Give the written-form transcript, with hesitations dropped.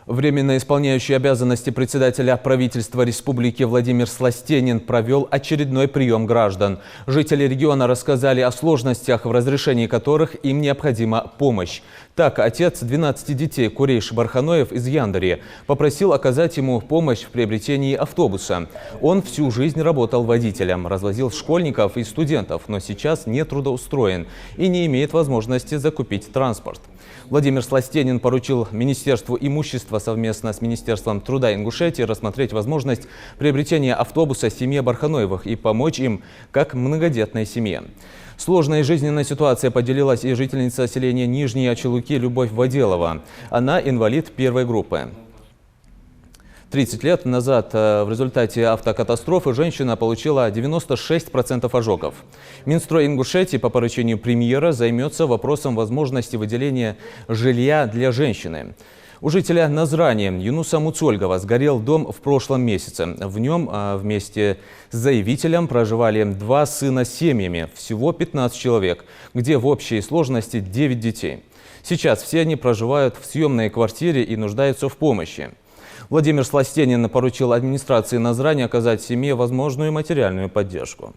Временно исполняющий обязанности председателя правительства республики Владимир Сластенин провел очередной прием граждан. Жители региона рассказали о сложностях, в разрешении которых им необходима помощь. Так, отец 12 детей Курейш Барханоев из Яндари попросил оказать ему помощь в приобретении автобуса. Он всю жизнь работал водителем, развозил школьников и студентов, но сейчас не трудоустроен и не имеет возможности закупить транспорт. Владимир Сластенин поручил Министерству имущества совместно с Министерством труда Ингушетии рассмотреть возможность приобретения автобуса семье Барханоевых и помочь им как многодетной семье. Сложной жизненной ситуацией поделилась и жительница селения Нижние Очелуки Любовь Воделова. Она инвалид первой группы. 30 лет назад в результате автокатастрофы женщина получила 96% ожогов. Минстрой Ингушетии по поручению премьера займется вопросом возможности выделения жилья для женщины. У жителя Назрани Юнуса Муцольгова сгорел дом в прошлом месяце. В нем вместе с заявителем проживали 2 сына с семьями, всего 15 человек, где в общей сложности 9 детей. Сейчас все они проживают в съемной квартире и нуждаются в помощи. Владимир Сластенин поручил администрации Назрани оказать семье возможную материальную поддержку.